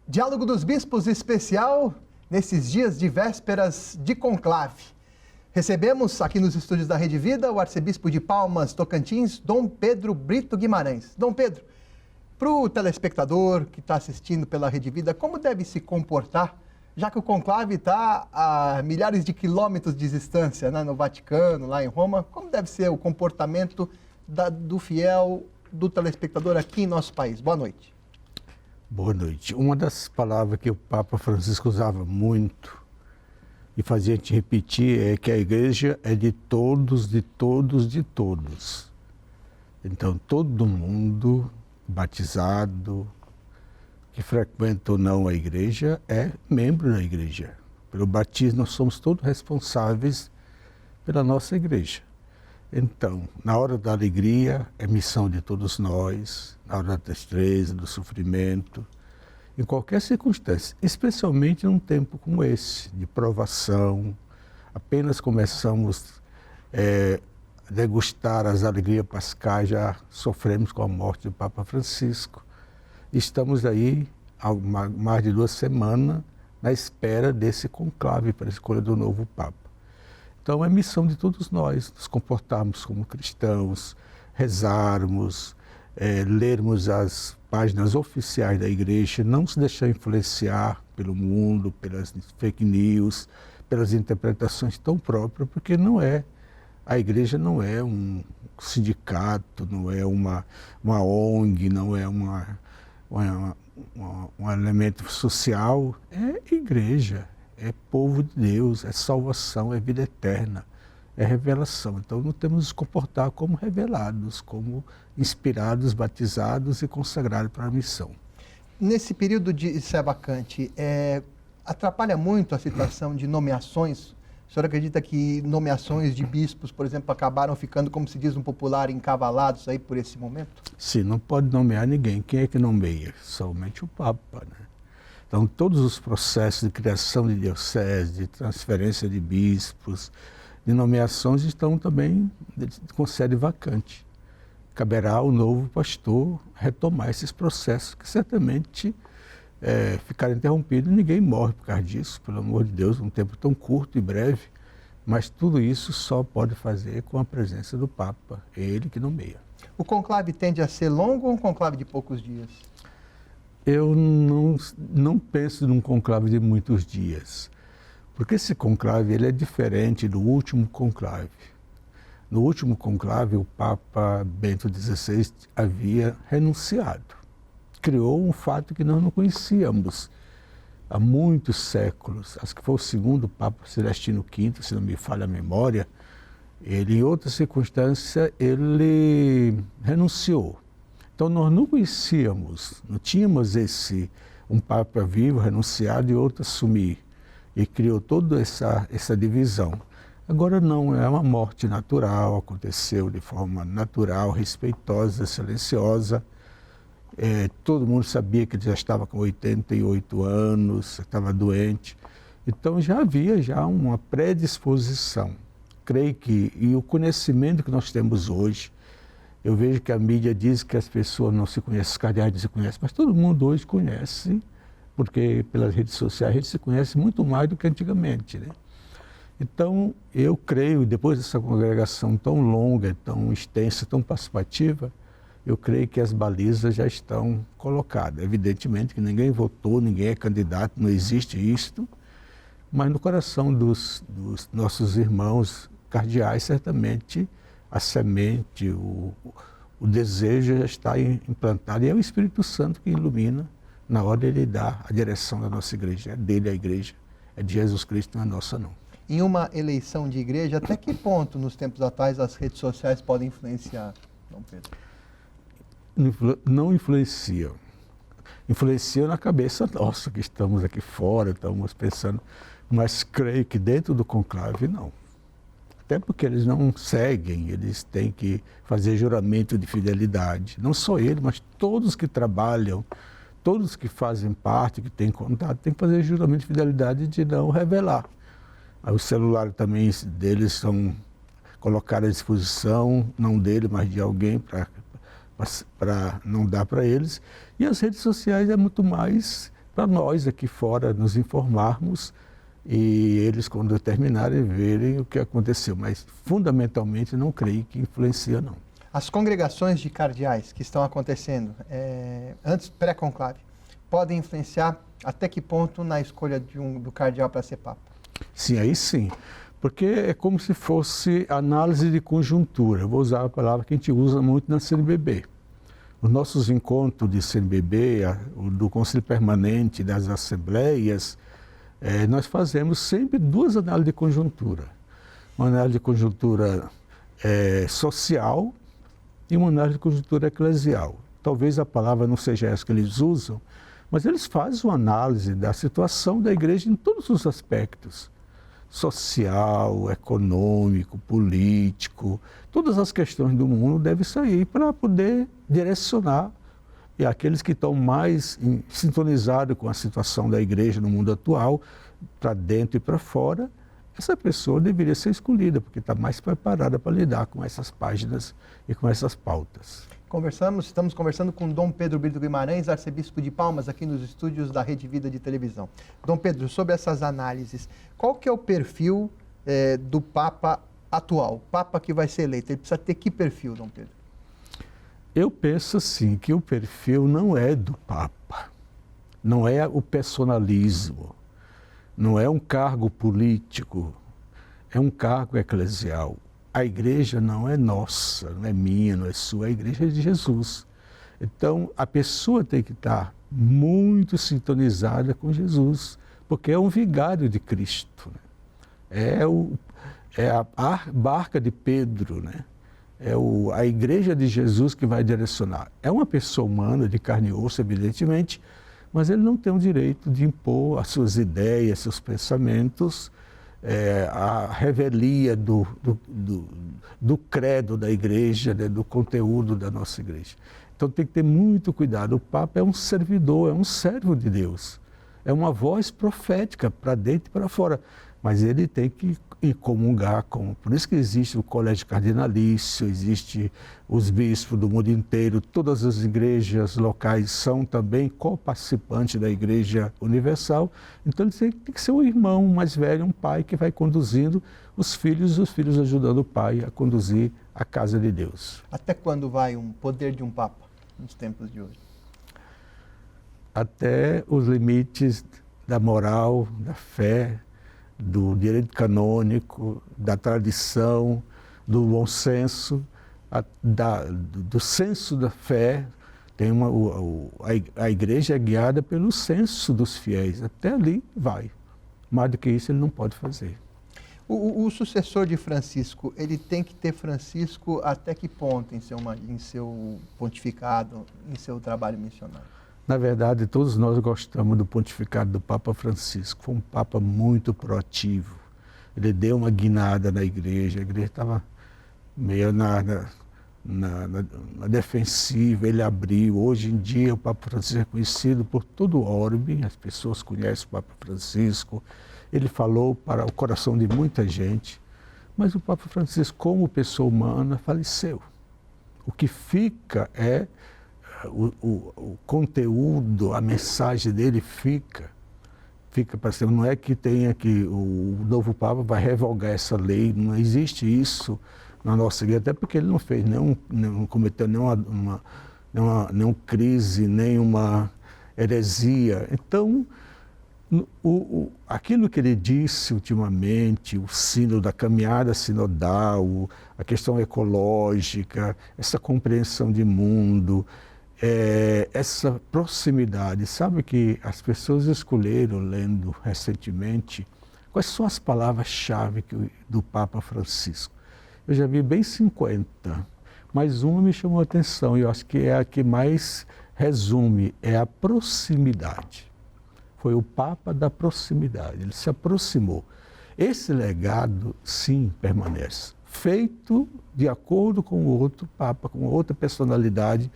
Diálogo dos Bispos especial nesses dias de vésperas de conclave. Recebemos aqui nos estúdios da Rede Vida o arcebispo de Palmas, Tocantins, Dom Pedro Brito Guimarães. Dom Pedro, para o telespectador que está assistindo pela Rede Vida, como deve se comportar, já que o conclave está a milhares de quilômetros de distância, né, no Vaticano, lá em Roma, como deve ser o comportamento do fiel, do telespectador aqui em nosso país? Boa noite. Boa noite. Uma das palavras que o Papa Francisco usava muito e fazia a gente repetir é que a igreja é de todos, de todos, de todos. Então, todo mundo batizado, que frequenta ou não a igreja, é membro da igreja. Pelo batismo, nós somos todos responsáveis pela nossa igreja. Então, na hora da alegria, é missão de todos nós, na hora da tristeza, do sofrimento, em qualquer circunstância, especialmente num tempo como esse, de provação. Apenas começamos a degustar as alegrias pascais, já sofremos com a morte do Papa Francisco. Estamos aí há mais de 2 semanas na espera desse conclave para a escolha do novo Papa. Então é missão de todos nós nos comportarmos como cristãos, rezarmos, lermos as páginas oficiais da igreja, não se deixar influenciar pelo mundo, pelas fake news, pelas interpretações tão próprias, porque a igreja não é um sindicato, não é uma ONG, não é um elemento social, é igreja. É povo de Deus, é salvação, é vida eterna, é revelação. Então, não temos que nos comportar como revelados, como inspirados, batizados e consagrados para a missão. Nesse período de sé vacante, atrapalha muito a situação de nomeações? O senhor acredita que nomeações de bispos, por exemplo, acabaram ficando, como se diz no popular, encavalados aí por esse momento? Sim, não pode nomear ninguém. Quem é que nomeia? Somente o Papa, né? Então, todos os processos de criação de diocese, de transferência de bispos, de nomeações estão também com sede vacante. Caberá ao novo pastor retomar esses processos que certamente ficaram interrompidos e ninguém morre por causa disso, pelo amor de Deus, um tempo tão curto e breve, mas tudo isso só pode fazer com a presença do Papa, é ele que nomeia. O conclave tende a ser longo ou um conclave de poucos dias? Eu não penso num conclave de muitos dias, porque esse conclave ele é diferente do último conclave. No último conclave, o Papa Bento XVI havia renunciado. Criou um fato que nós não conhecíamos há muitos séculos. Acho que foi o segundo Papa Celestino V, se não me falha a memória. Ele, em outra circunstância, ele renunciou. Então, nós não conhecíamos, não tínhamos um Papa vivo, renunciado e outro assumir. E criou toda essa divisão. Agora não, é uma morte natural, aconteceu de forma natural, respeitosa, silenciosa. Todo mundo sabia que ele já estava com 88 anos, estava doente. Então, já havia uma predisposição. Creio que, e o conhecimento que nós temos hoje, eu vejo que a mídia diz que as pessoas não se conhecem, os cardeais não se conhecem, mas todo mundo hoje conhece, porque pelas redes sociais a gente se conhece muito mais do que antigamente, né? Então, eu creio, depois dessa congregação tão longa, tão extensa, tão participativa, eu creio que as balizas já estão colocadas. Evidentemente que ninguém votou, ninguém é candidato, não existe isto, mas no coração dos nossos irmãos cardeais, certamente, a semente, o desejo já está implantado e é o Espírito Santo que ilumina na hora de ele dar a direção da nossa igreja. É dele a igreja, é de Jesus Cristo, não é nossa não. Em uma eleição de igreja, até que ponto nos tempos atuais as redes sociais podem influenciar, Dom Pedro? Não influenciam. Influenciam na cabeça nossa, que estamos aqui fora, estamos pensando, mas creio que dentro do conclave não. Até porque eles não seguem, eles têm que fazer juramento de fidelidade. Não só ele, mas todos que trabalham, todos que fazem parte, que têm contato, têm que fazer juramento de fidelidade de não revelar. Aí o celular também deles são colocados à disposição, não dele, mas de alguém, para não dar para eles. E as redes sociais é muito mais para nós aqui fora nos informarmos e eles, quando terminarem, verem o que aconteceu. Mas, fundamentalmente, não creio que influencia, não. As congregações de cardeais que estão acontecendo antes pré-conclave podem influenciar até que ponto na escolha do cardeal para ser papa? Sim, aí sim. Porque é como se fosse análise de conjuntura. Eu vou usar a palavra que a gente usa muito na CNBB. Os nossos encontros de CNBB, do Conselho Permanente, das Assembleias, nós fazemos sempre duas análises de conjuntura. Uma análise de conjuntura social e uma análise de conjuntura eclesial. Talvez a palavra não seja essa que eles usam, mas eles fazem uma análise da situação da igreja em todos os aspectos. Social, econômico, político, todas as questões do mundo devem sair para poder direcionar. E aqueles que estão mais sintonizados com a situação da igreja no mundo atual, para dentro e para fora, essa pessoa deveria ser escolhida, porque está mais preparada para lidar com essas páginas e com essas pautas. Estamos conversando com Dom Pedro Brito Guimarães, arcebispo de Palmas, aqui nos estúdios da Rede Vida de televisão. Dom Pedro, sobre essas análises, qual que é o perfil do Papa atual, Papa que vai ser eleito? Ele precisa ter que perfil, Dom Pedro? Eu penso assim, que o perfil não é do Papa, não é o personalismo, não é um cargo político, é um cargo eclesial. A igreja não é nossa, não é minha, não é sua, a igreja é de Jesus. Então, a pessoa tem que estar muito sintonizada com Jesus, porque é um vigário de Cristo, né? É a barca de Pedro, né? A igreja de Jesus que vai direcionar. É uma pessoa humana, de carne e osso, evidentemente, mas ele não tem o direito de impor as suas ideias, seus pensamentos, a revelia do credo da igreja, né, do conteúdo da nossa igreja. Então tem que ter muito cuidado. O Papa é um servidor, é um servo de Deus. É uma voz profética para dentro e para fora. Mas ele tem que comungar com... Por isso que existe o colégio cardinalício, existe os bispos do mundo inteiro, todas as igrejas locais são também co-participantes da Igreja Universal. Então ele tem que ser um irmão mais velho, um pai que vai conduzindo os filhos ajudando o pai a conduzir a casa de Deus. Até quando vai um poder de um Papa nos tempos de hoje? Até os limites da moral, da fé, do direito canônico, da tradição, do bom senso, do senso da fé. A igreja é guiada pelo senso dos fiéis, até ali vai. Mais do que isso ele não pode fazer. O sucessor de Francisco, ele tem que ter Francisco até que ponto em seu pontificado, em seu trabalho missionário? Na verdade, todos nós gostamos do pontificado do Papa Francisco. Foi um Papa muito proativo. Ele deu uma guinada na igreja, a igreja estava meio na defensiva, ele abriu. Hoje em dia, o Papa Francisco é conhecido por todo o orbe, as pessoas conhecem o Papa Francisco. Ele falou para o coração de muita gente, mas o Papa Francisco, como pessoa humana, faleceu. O que fica é o conteúdo, a mensagem dele fica para sempre. Não é que tenha que o novo Papa vai revogar essa lei, não existe isso na nossa igreja, até porque ele não cometeu nenhuma crise, nenhuma heresia. Então, aquilo que ele disse ultimamente, o sino da caminhada sinodal, a questão ecológica, essa compreensão de mundo, essa proximidade. Sabe que as pessoas escolheram, lendo recentemente, quais são as palavras-chave do Papa Francisco. Eu já vi bem 50, mas uma me chamou a atenção e eu acho que é a que mais resume, é a proximidade. Foi o Papa da proximidade, ele se aproximou. Esse legado, sim, permanece, feito de acordo com o outro Papa, com outra personalidade,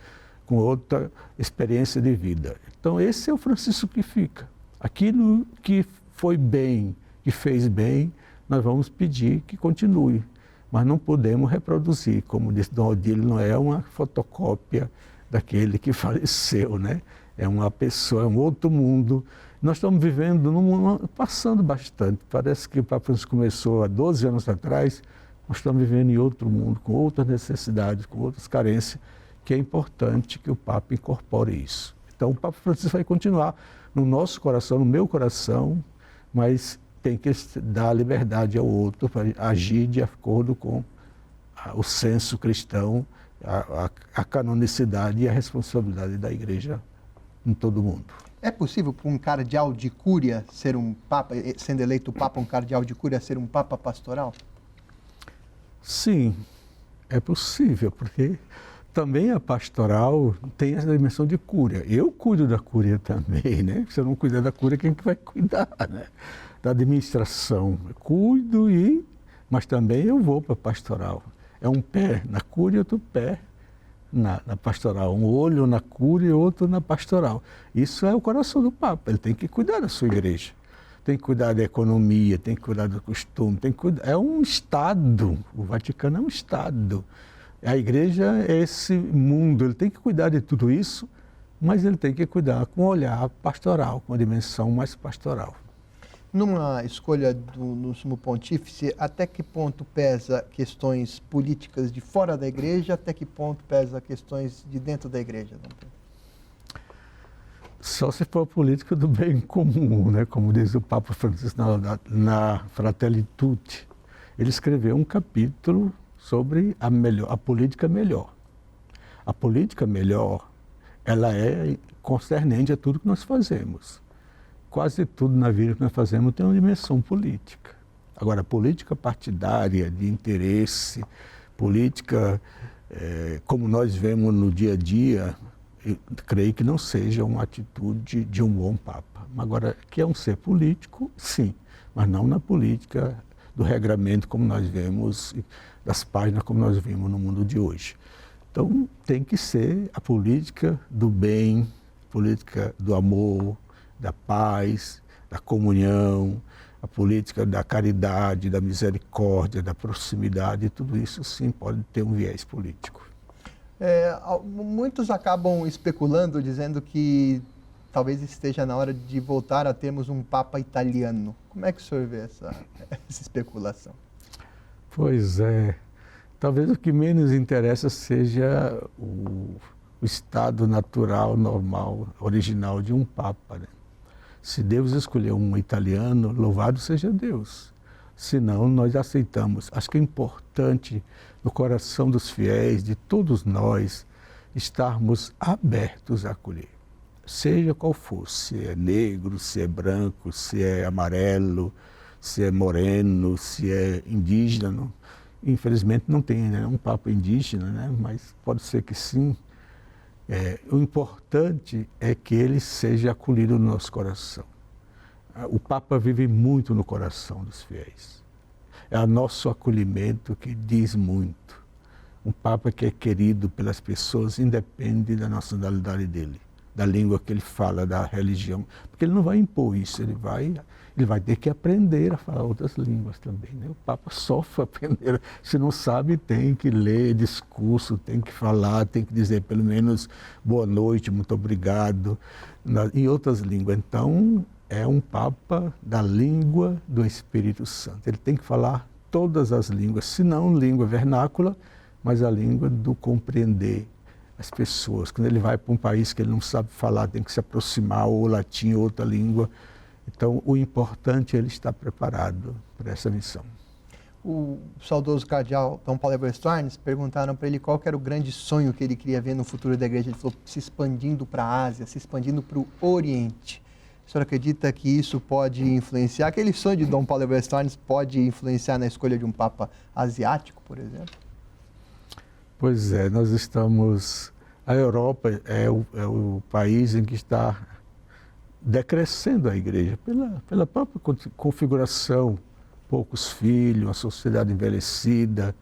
com outra experiência de vida. Então esse é o Francisco que fica. Aquilo que foi bem, que fez bem, nós vamos pedir que continue. Mas não podemos reproduzir, como disse Dom Odílio, não é uma fotocópia daquele que faleceu, né? é uma pessoa, é um outro mundo. Nós estamos vivendo num mundo, passando bastante. Parece que o Papa Francisco começou há 12 anos atrás, nós estamos vivendo em outro mundo, com outras necessidades, com outras carências, que é importante que o Papa incorpore isso. Então, o Papa Francisco vai continuar no nosso coração, no meu coração, mas tem que dar liberdade ao outro para agir de acordo com o senso cristão, a canonicidade e a responsabilidade da Igreja em todo o mundo. É possível para um cardeal de cúria ser um papa, sendo eleito papa, um cardeal de cúria ser um papa pastoral? Sim, é possível, porque também a pastoral tem essa dimensão de cúria. Eu cuido da cúria também, né? Se eu não cuidar da cúria, quem que vai cuidar, né? Da administração. Eu cuido, mas também eu vou para a pastoral. É um pé na cúria e outro pé na pastoral. Um olho na cúria e outro na pastoral. Isso é o coração do Papa. Ele tem que cuidar da sua igreja. Tem que cuidar da economia, tem que cuidar do costume, tem que cuidar. É um Estado. O Vaticano é um Estado. A igreja é esse mundo. Ele tem que cuidar de tudo isso, mas ele tem que cuidar com um olhar pastoral, com uma dimensão mais pastoral. Numa escolha do Sumo Pontífice, até que ponto pesa questões políticas de fora da igreja, até que ponto pesa questões de dentro da igreja? Só se for a política do bem comum, né? Como diz o Papa Francisco na Fratelli Tutti. Ele escreveu um capítulo sobre a política melhor. A política melhor, ela é concernente a tudo que nós fazemos. Quase tudo na vida que nós fazemos tem uma dimensão política. Agora, a política partidária, de interesse, política como nós vemos no dia a dia, eu creio que não seja uma atitude de um bom Papa. Agora, que é um ser político, sim, mas não na política do regramento como nós vemos, das páginas como nós vimos no mundo de hoje. Então, tem que ser a política do bem, política do amor, da paz, da comunhão, a política da caridade, da misericórdia, da proximidade, tudo isso sim pode ter um viés político. Muitos acabam especulando, dizendo que talvez esteja na hora de voltar a termos um Papa italiano. Como é que o senhor vê essa especulação? Pois é. Talvez o que menos interessa seja o estado natural, normal, original de um Papa, né? Se Deus escolheu um italiano, louvado seja Deus. Senão, nós aceitamos. Acho que é importante, no coração dos fiéis, de todos nós, estarmos abertos a acolher. Seja qual for, se é negro, se é branco, se é amarelo, se é moreno, se é indígena. Infelizmente não tem, né, um Papa indígena, né, mas pode ser que sim. O importante é que ele seja acolhido no nosso coração. O Papa vive muito no coração dos fiéis. É o nosso acolhimento que diz muito. Um Papa que é querido pelas pessoas, independe da nacionalidade dele, da língua que ele fala, da religião, porque ele não vai impor isso, ele vai ter que aprender a falar outras línguas também, né? O Papa sofre aprender, se não sabe tem que ler discurso, tem que falar, tem que dizer pelo menos boa noite, muito obrigado, em outras línguas. Então é um Papa da língua do Espírito Santo, ele tem que falar todas as línguas, se não língua vernácula, mas a língua do compreender as pessoas. Quando ele vai para um país que ele não sabe falar, tem que se aproximar, ou latim, ou outra língua. Então, o importante é ele estar preparado para essa missão. O saudoso cardeal Dom Paulo Everest Arnes, perguntaram para ele qual que era o grande sonho que ele queria ver no futuro da igreja. Ele falou, se expandindo para a Ásia, se expandindo para o Oriente. O senhor acredita que isso pode influenciar? Aquele sonho de Dom Paulo Everest Arnes pode influenciar na escolha de um Papa asiático, por exemplo? Pois é, nós estamos... A Europa é o país em que está decrescendo a igreja, pela própria configuração, poucos filhos, uma sociedade envelhecida.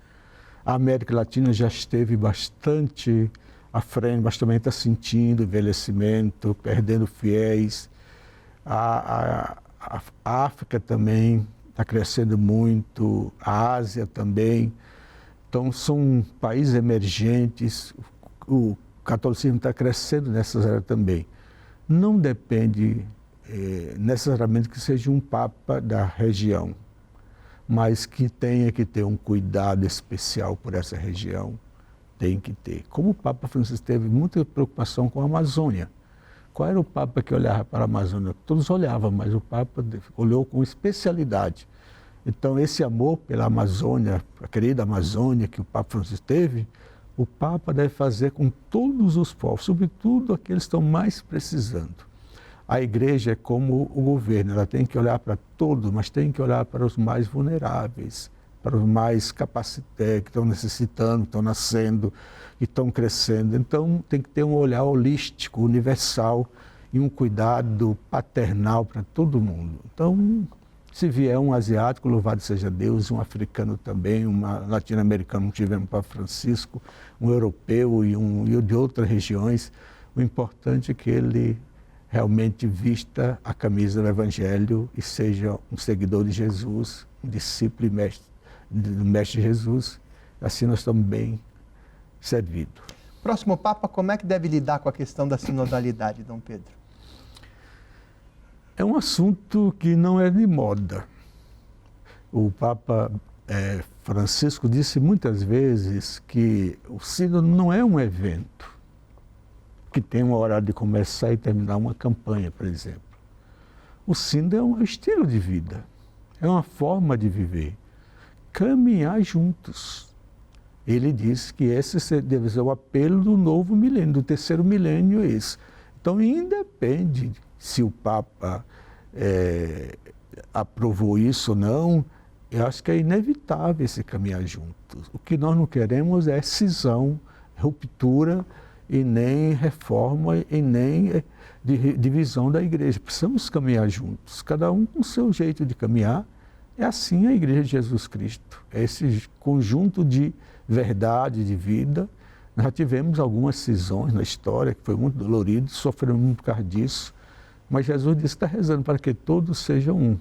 A América Latina já esteve bastante à frente, mas também está sentindo envelhecimento, perdendo fiéis. A África também está crescendo muito, a Ásia também. Então, são países emergentes, o catolicismo está crescendo nessas áreas também. não depende necessariamente que seja um Papa da região, mas que tenha que ter um cuidado especial por essa região, tem que ter. Como o Papa Francisco teve muita preocupação com a Amazônia. Qual era o Papa que olhava para a Amazônia? Todos olhavam, mas o Papa olhou com especialidade. Então, esse amor pela Amazônia, a querida Amazônia que o Papa Francisco teve, o Papa deve fazer com todos os povos, sobretudo aqueles que estão mais precisando. A igreja é como o governo, ela tem que olhar para todos, mas tem que olhar para os mais vulneráveis, para os mais capacitados, que estão necessitando, que estão nascendo, que estão crescendo. Então, tem que ter um olhar holístico, universal e um cuidado paternal para todo mundo. Então, se vier um asiático, louvado seja Deus, um africano também, um latino-americano, não tivemos Papa Francisco, um europeu e de outras regiões, o importante é que ele realmente vista a camisa do Evangelho e seja um seguidor de Jesus, um discípulo e mestre, do Mestre Jesus. Assim nós estamos bem servidos. Próximo Papa, como é que deve lidar com a questão da sinodalidade, Dom Pedro? É um assunto que não é de moda. O Papa Francisco disse muitas vezes que o sínodo não é um evento que tem uma hora de começar e terminar uma campanha, por exemplo. O sínodo é um estilo de vida, é uma forma de viver, caminhar juntos. Ele diz que esse deve ser o apelo do novo milênio, do terceiro milênio esse. Então, independe se o Papa aprovou isso ou não, eu acho que é inevitável esse caminhar juntos. O que nós não queremos é cisão, ruptura, e nem reforma, e nem divisão da igreja. Precisamos caminhar juntos, cada um com o seu jeito de caminhar. É assim a Igreja de Jesus Cristo, é esse conjunto de verdade, de vida. Nós já tivemos algumas cisões na história, que foi muito dolorido, sofremos muito por causa disso, mas Jesus disse que está rezando para que todos sejam um.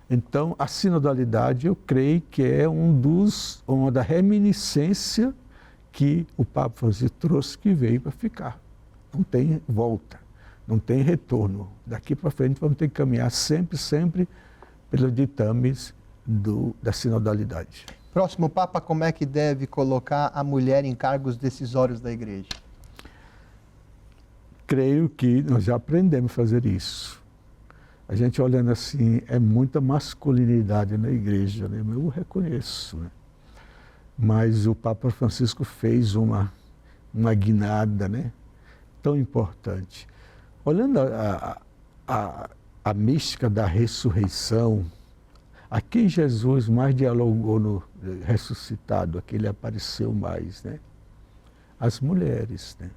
Então, a sinodalidade, eu creio que é uma da reminiscência que o Papa Francisco trouxe, que veio para ficar. Não tem volta, não tem retorno. Daqui para frente vamos ter que caminhar sempre pelos ditames da sinodalidade. Próximo Papa, como é que deve colocar a mulher em cargos decisórios da igreja? Creio que nós já aprendemos a fazer isso. A gente olhando assim, é muita masculinidade na igreja, né? Eu reconheço, né? Mas o Papa Francisco fez uma guinada, né, tão importante. Olhando a mística da ressurreição, a quem Jesus mais dialogou no ressuscitado, a quem ele apareceu mais, né? As mulheres, né?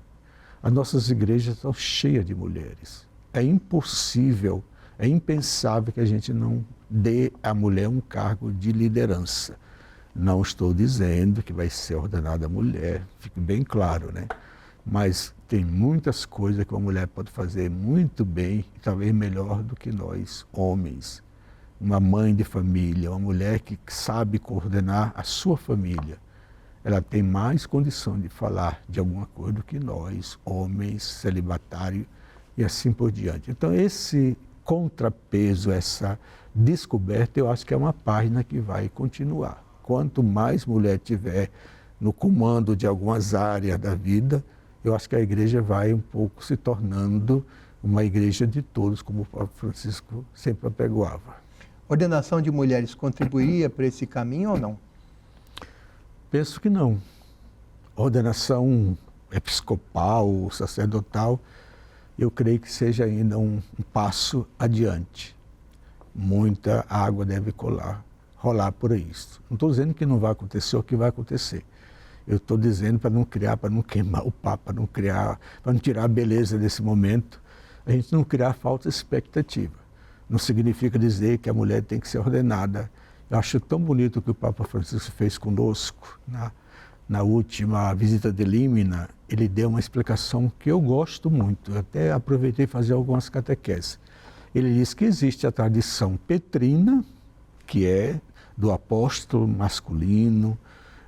As nossas igrejas estão cheias de mulheres. É impossível, é impensável que a gente não dê à mulher um cargo de liderança. Não estou dizendo que vai ser ordenada mulher, fique bem claro, né? Mas tem muitas coisas que uma mulher pode fazer muito bem, e talvez melhor do que nós, homens. Uma mãe de família, uma mulher que sabe coordenar a sua família, ela tem mais condição de falar de alguma coisa do que nós, homens, celibatários e assim por diante. Então, esse contrapeso, essa descoberta, eu acho que é uma página que vai continuar. Quanto mais mulher tiver no comando de algumas áreas da vida, eu acho que a igreja vai um pouco se tornando uma igreja de todos, como o Papa Francisco sempre apregoava. Ordenação de mulheres contribuiria para esse caminho ou não? Penso que não. Ordenação episcopal, sacerdotal, eu creio que seja ainda um passo adiante. Muita água deve rolar por isso. Não estou dizendo que não vai acontecer ou que vai acontecer. Eu estou dizendo para não criar, para não queimar o Papa, para não tirar a beleza desse momento, a gente não criar falsa expectativa. Não significa dizer que a mulher tem que ser ordenada. Eu acho tão bonito o que o Papa Francisco fez conosco na última visita de Límina. Ele deu uma explicação que eu gosto muito. Eu até aproveitei para fazer algumas catequeses. Ele diz que existe a tradição petrina, que é do apóstolo masculino,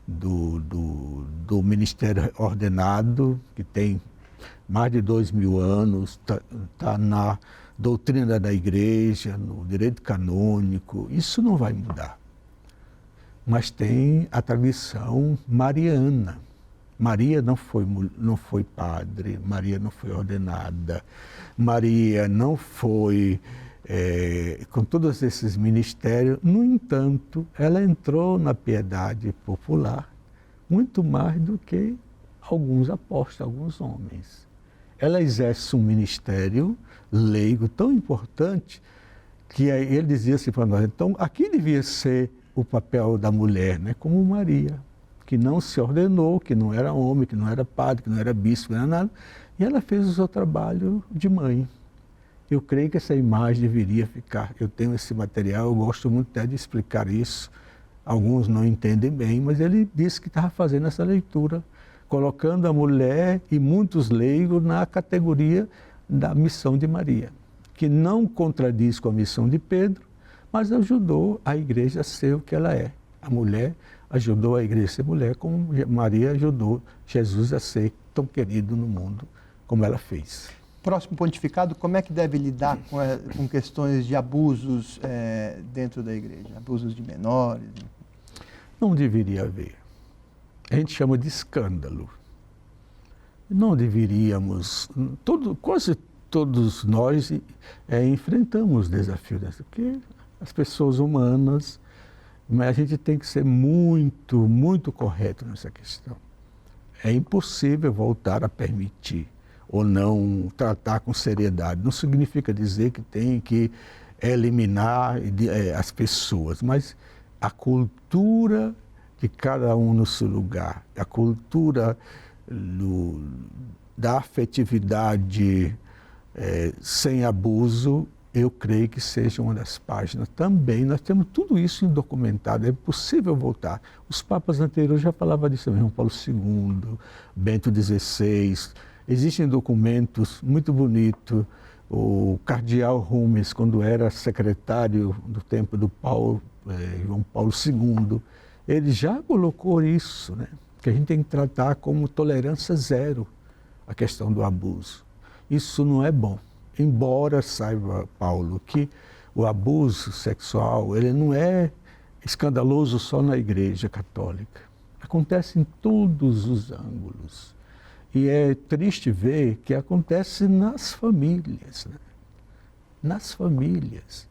do ministério ordenado, que tem mais de 2000 anos, está na doutrina da igreja, no direito canônico, isso não vai mudar. Mas tem a tradição mariana. Maria não foi padre, Maria não foi ordenada, Maria não foi com todos esses ministérios. No entanto, ela entrou na piedade popular muito mais do que alguns apóstolos, alguns homens. Ela exerce um ministério leigo tão importante que ele dizia assim para nós, então aqui devia ser o papel da mulher, né? Como Maria, que não se ordenou, que não era homem, que não era padre, que não era bispo, que não era nada, e ela fez o seu trabalho de mãe. Eu creio que essa imagem deveria ficar. Eu tenho esse material, eu gosto muito até de explicar isso. Alguns não entendem bem, mas ele disse que estava fazendo essa leitura, colocando a mulher e muitos leigos na categoria da missão de Maria, que não contradiz com a missão de Pedro, mas ajudou a igreja a ser o que ela é. A mulher ajudou a igreja a ser mulher, como Maria ajudou Jesus a ser tão querido no mundo como ela fez. Próximo pontificado, como é que deve lidar com questões de abusos dentro da igreja? Abusos de menores? Não deveria haver. A gente chama de escândalo. Não deveríamos... quase todos nós enfrentamos desafios dessa, porque as pessoas humanas, mas a gente tem que ser muito, muito correto nessa questão. É impossível voltar a permitir ou não tratar com seriedade. Não significa dizer que tem que eliminar as pessoas, mas a cultura de cada um no seu lugar, a cultura da afetividade sem abuso, eu creio que seja uma das páginas. Também nós temos tudo isso documentado, é possível voltar. Os papas anteriores já falavam disso mesmo, Paulo II, Bento XVI. Existem documentos muito bonitos. O cardeal Rumes, quando era secretário do tempo do João Paulo II, ele já colocou isso, né? Que a gente tem que tratar como tolerância zero a questão do abuso. Isso não é bom. Embora saiba, Paulo, que o abuso sexual ele não é escandaloso só na Igreja Católica. Acontece em todos os ângulos. E é triste ver que acontece nas famílias, né? Nas famílias.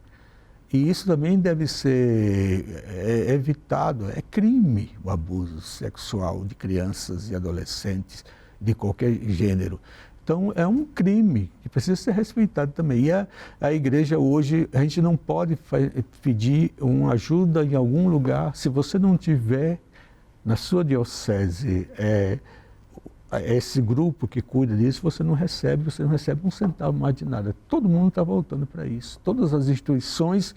E isso também deve ser evitado. É crime o abuso sexual de crianças e adolescentes de qualquer gênero. Então, é um crime que precisa ser respeitado também. E a igreja hoje, a gente não pode pedir uma ajuda em algum lugar se você não tiver na sua diocese esse grupo que cuida disso, você não recebe um centavo mais de nada. Todo mundo está voltando para isso. Todas as instituições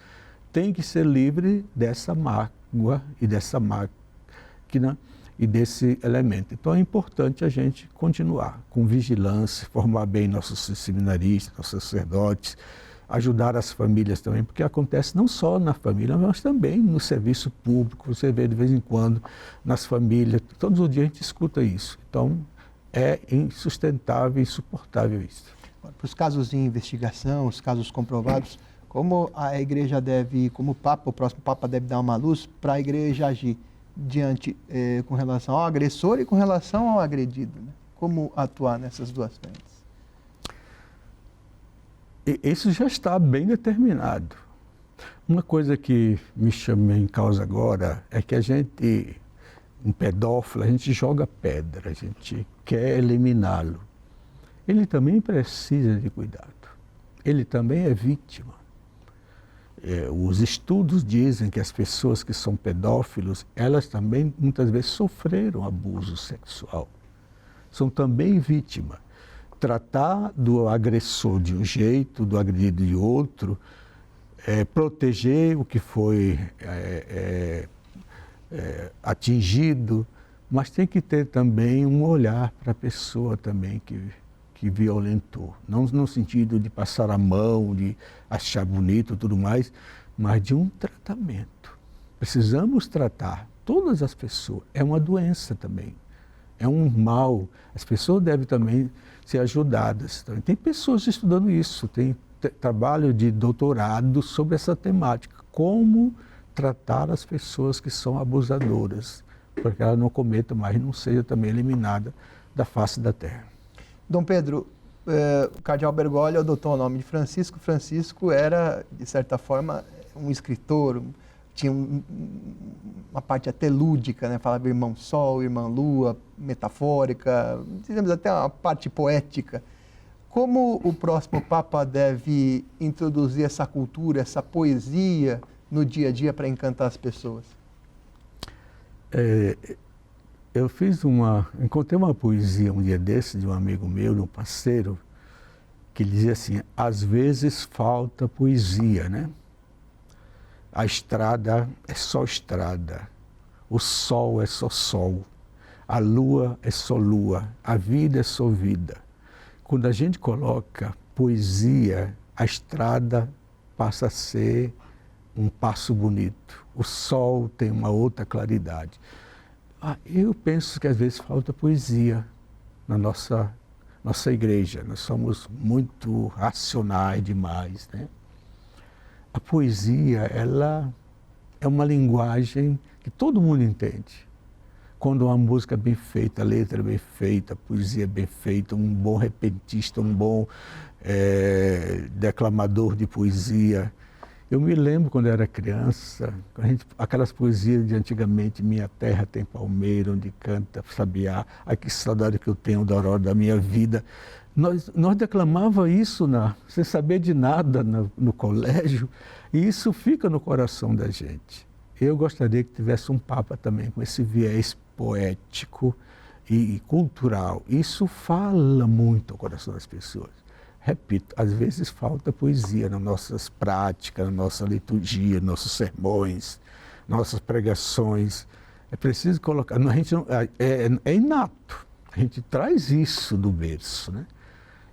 têm que ser livres dessa mágoa e dessa máquina e desse elemento. Então é importante a gente continuar com vigilância, formar bem nossos seminaristas, nossos sacerdotes, ajudar as famílias também, porque acontece não só na família, mas também no serviço público. Você vê de vez em quando nas famílias, todos os dias a gente escuta isso. Então é insustentável, insuportável isso. Para os casos de investigação, os casos comprovados, como a igreja deve, como o Papa, o próximo Papa deve dar uma luz para a igreja agir diante, com relação ao agressor e com relação ao agredido, né? Como atuar nessas duas frentes? Isso já está bem determinado. Uma coisa que me chama em causa agora é que um pedófilo, a gente joga pedra, a gente quer eliminá-lo. Ele também precisa de cuidado. Ele também é vítima. Os estudos dizem que as pessoas que são pedófilos, elas também muitas vezes sofreram abuso sexual. São também vítimas. Tratar do agressor de um jeito, do agredido de outro, proteger o que foi atingido, mas tem que ter também um olhar para a pessoa também que violentou. Não no sentido de passar a mão, de achar bonito e tudo mais, mas de um tratamento. Precisamos tratar todas as pessoas. É uma doença também. É um mal. As pessoas devem também ser ajudadas. Então, tem pessoas estudando isso, tem trabalho de doutorado sobre essa temática, como tratar as pessoas que são abusadoras, para que ela não cometa mais e não seja também eliminada da face da terra. Dom Pedro, o cardeal Bergoglio adotou o nome de Francisco. Francisco era, de certa forma, um escritor, tinha uma parte até lúdica, né? Falava irmão Sol, irmã Lua, metafórica, dizemos até uma parte poética. Como o próximo Papa deve introduzir essa cultura, essa poesia no dia a dia para encantar as pessoas? Eu encontrei uma poesia um dia desse de um amigo meu, de um parceiro, que dizia assim: às vezes falta poesia, né? A estrada é só estrada, o sol é só sol, a lua é só lua, a vida é só vida. Quando a gente coloca poesia, a estrada passa a ser um passo bonito, o sol tem uma outra claridade. Eu penso que às vezes falta poesia na nossa igreja. Nós somos muito racionais demais, né? A poesia, ela é uma linguagem que todo mundo entende. Quando uma música é bem feita, a letra é bem feita, a poesia é bem feita, um bom repentista, um bom declamador de poesia. Eu me lembro quando eu era criança, aquelas poesias de antigamente, Minha Terra Tem Palmeira, onde canta sabiá, ai que saudade que eu tenho da aurora da minha vida. Nós declamava isso sem saber de nada no colégio, e isso fica no coração da gente. Eu gostaria que tivesse um Papa também com esse viés poético e cultural. Isso fala muito ao coração das pessoas. Repito, às vezes falta poesia nas nossas práticas, na nossa liturgia, nossos sermões, nossas pregações. É preciso colocar, é inato, a gente traz isso do berço, né?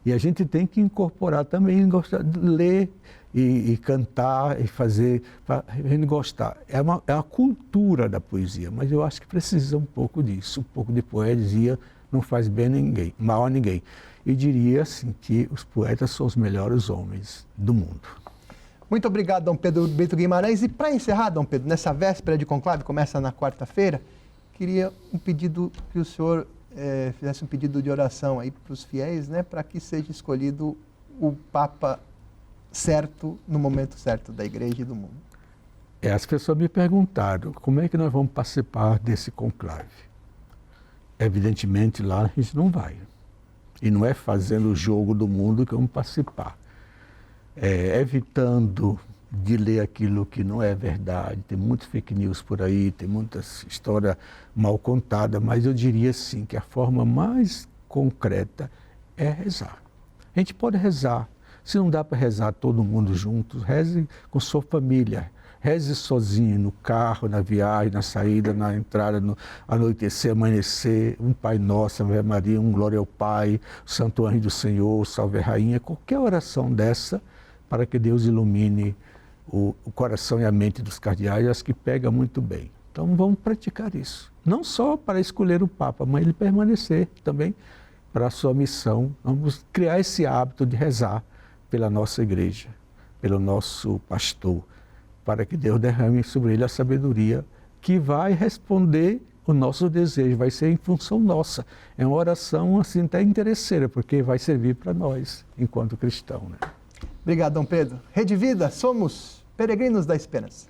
E a gente tem que incorporar também, gostar de ler e cantar e fazer, para a gente gostar. É uma cultura da poesia, mas eu acho que precisa um pouco disso, um pouco de poesia não faz bem a ninguém, mal a ninguém. Eu diria assim que os poetas são os melhores homens do mundo. Muito obrigado, Dom Pedro Brito Guimarães. E para encerrar, Dom Pedro, nessa véspera de conclave, começa na quarta-feira, queria um pedido que o senhor fizesse um pedido de oração aí para os fiéis, né, para que seja escolhido o Papa certo no momento certo da Igreja e do mundo. As pessoas me perguntaram como é que nós vamos participar desse conclave. Evidentemente lá a gente não vai. E não é fazendo o jogo do mundo que vamos participar. Evitando de ler aquilo que não é verdade. Tem muitas fake news por aí, tem muitas histórias mal contadas, mas eu diria sim que a forma mais concreta é rezar. A gente pode rezar. Se não dá para rezar todo mundo junto, reze com sua família. Reze sozinho, no carro, na viagem, na saída, na entrada, no anoitecer, amanhecer, um Pai Nosso, Ave Maria, um Glória ao Pai, Santo Anjo do Senhor, Salve a Rainha, qualquer oração dessa, para que Deus ilumine o coração e a mente dos cardeais, acho que pega muito bem. Então vamos praticar isso. Não só para escolher o Papa, mas ele permanecer também para a sua missão. Vamos criar esse hábito de rezar pela nossa igreja, pelo nosso pastor, para que Deus derrame sobre ele a sabedoria que vai responder o nosso desejo, vai ser em função nossa. É uma oração assim até interesseira, porque vai servir para nós, enquanto cristão, né? Obrigado, Dom Pedro. Rede Vida, somos peregrinos da esperança.